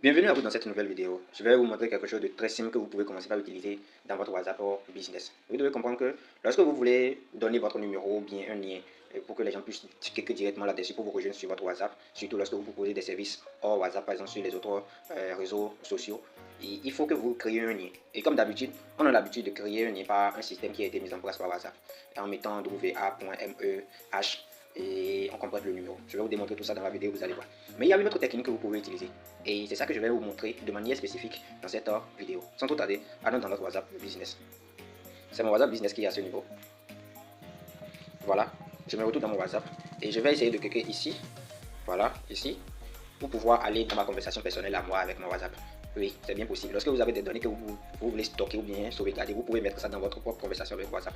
Bienvenue à vous dans cette nouvelle vidéo. Je vais vous montrer quelque chose de très simple que vous pouvez commencer par utiliser dans votre WhatsApp Business. Vous devez comprendre que lorsque vous voulez donner votre numéro ou bien un lien pour que les gens puissent cliquer directement là-dessus pour vous rejoindre sur votre WhatsApp, surtout lorsque vous proposez des services hors WhatsApp, par exemple sur les autres réseaux sociaux, il faut que vous créez un lien. Et comme d'habitude, on a l'habitude de créer un lien par un système qui a été mis en place par WhatsApp en mettant wa.meh et on complète le numéro. Je vais vous démontrer tout ça dans la vidéo, vous allez voir. Mais il y a une autre technique que vous pouvez utiliser. Et c'est ça que je vais vous montrer de manière spécifique dans cette vidéo. Sans trop tarder, allons dans notre WhatsApp Business. C'est mon WhatsApp Business qui est à ce niveau. Voilà, je me retrouve dans mon WhatsApp. Et je vais essayer de cliquer ici. Voilà, ici. Pour pouvoir aller dans ma conversation personnelle à moi avec mon WhatsApp. Oui, c'est bien possible. Lorsque vous avez des données que vous voulez stocker ou bien sauvegarder, vous pouvez mettre ça dans votre propre conversation avec WhatsApp.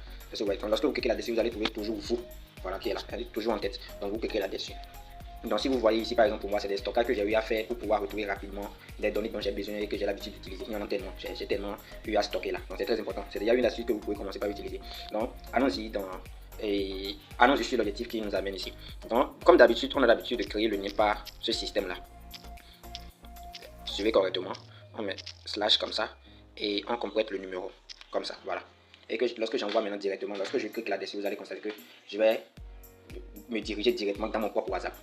Lorsque vous cliquez là-dessus, vous allez trouver toujours vous. Voilà, qui est là. Elle est toujours en tête. Donc vous cliquez là-dessus. Donc si vous voyez ici par exemple pour moi c'est des stockages que j'ai eu à faire pour pouvoir retrouver rapidement des données dont j'ai besoin et que j'ai l'habitude d'utiliser. Il y en a tellement, j'ai tellement eu à stocker là. Donc c'est très important. C'est déjà une astuce que vous pouvez commencer par utiliser. Donc allons-y sur l'objectif qui nous amène ici. Donc comme d'habitude, on a l'habitude de créer le lien par ce système là. Suivez correctement. On met slash comme ça et on complète le numéro comme ça. Voilà. Et que lorsque j'envoie maintenant directement, lorsque je clique là-dessus, vous allez constater que je vais me diriger directement dans mon propre WhatsApp.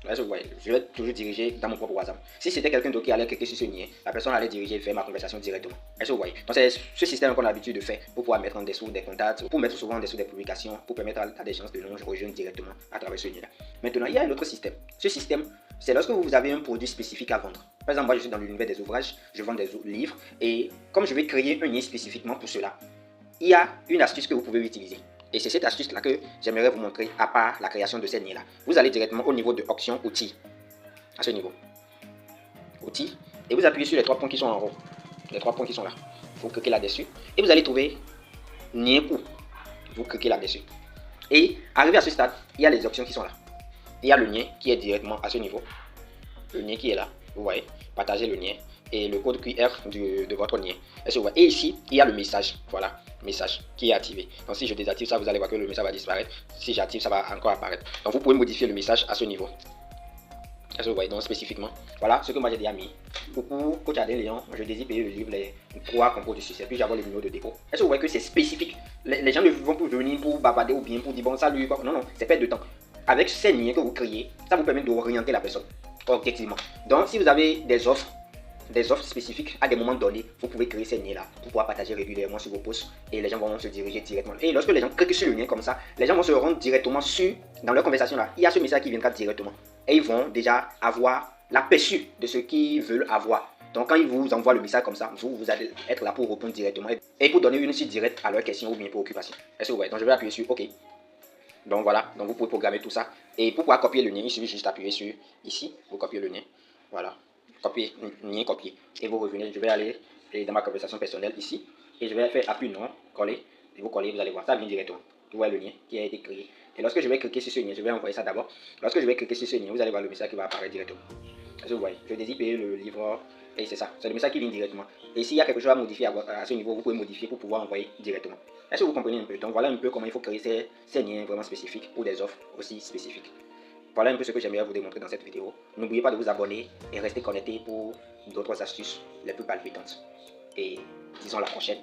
Là, vous voyez, je vais toujours diriger dans mon propre WhatsApp. Si c'était quelqu'un d'autre qui allait cliquer sur ce lien, la personne allait diriger vers ma conversation directement. Est-ce que vous voyez? Donc c'est ce système qu'on a l'habitude de faire pour pouvoir mettre en dessous des contacts, pour mettre souvent en dessous des publications, pour permettre à des gens de nous rejoindre directement à travers ce lien-là. Maintenant, il y a un autre système. Ce système, c'est lorsque vous avez un produit spécifique à vendre. Par exemple, moi je suis dans l'univers des ouvrages, je vends des livres et comme je vais créer un lien spécifiquement pour cela, il y a une astuce que vous pouvez utiliser. Et c'est cette astuce-là que j'aimerais vous montrer à part la création de ces liens-là. Vous allez directement au niveau de Options, Outils. À ce niveau. Outils. Et vous appuyez sur les trois points qui sont en haut. Les trois points qui sont là. Vous cliquez là-dessus. Et vous allez trouver Lien où. Vous cliquez là-dessus. Et arrivé à ce stade, il y a les options qui sont là. Il y a le lien qui est directement à ce niveau. Le lien qui est là. Vous voyez. Partagez le lien. Et le code QR de votre lien. Et ici, il y a le message. Voilà. Message qui est activé. Donc si je désactive ça, vous allez voir que le message va disparaître. Si j'active, ça va encore apparaître. Donc vous pouvez modifier le message à ce niveau. Est-ce que vous voyez donc spécifiquement? Voilà ce que moi j'ai déjà mis. Coucou, coach Adèle Léon, je désire payer le livre Les 3 compos du succès. Puis j'avais le numéro de dépôt. Est-ce que vous voyez que c'est spécifique? Les gens ne vont plus venir pour bavarder ou bien pour dire bon salut. Quoi. Non, non, c'est perte de temps. Avec ces liens que vous créez, ça vous permet d'orienter la personne objectivement. Donc si vous avez des offres spécifiques à des moments donnés, vous pouvez créer ces liens-là pour pouvoir partager régulièrement sur vos posts et les gens vont se diriger directement. Et lorsque les gens cliquent sur le lien comme ça, les gens vont se rendre directement dans leur conversation là. Il y a ce message qui viendra directement et ils vont déjà avoir l'aperçu de ce qu'ils veulent avoir. Donc quand ils vous envoient le message comme ça, vous allez être là pour répondre directement et pour donner une suite directe à leurs questions ou bien préoccupations. Est-ce que vous voyez? Donc je vais appuyer sur OK. Donc voilà, donc vous pouvez programmer tout ça. Et pour pouvoir copier le lien, il suffit juste d'appuyer sur ici, vous copiez le lien. Voilà. Copier, lien copier. Et vous revenez, je vais aller dans ma conversation personnelle ici. Et je vais faire appui non, coller. Et vous collez, vous allez voir, ça vient directement. Vous voyez le lien qui a été créé. Et lorsque je vais cliquer sur ce lien, je vais envoyer ça d'abord. Lorsque je vais cliquer sur ce lien, vous allez voir le message qui va apparaître directement. Est-ce que vous voyez? Je désire payer le livre. Et c'est ça, c'est le message qui vient directement. Et s'il y a quelque chose à modifier à ce niveau, vous pouvez modifier pour pouvoir envoyer directement. Est-ce que vous comprenez un peu? Donc voilà un peu comment il faut créer ces liens vraiment spécifiques ou des offres aussi spécifiques. Voilà un peu ce que j'aimerais vous démontrer dans cette vidéo. N'oubliez pas de vous abonner et rester connecté pour d'autres astuces les plus palpitantes. Et disons à la prochaine.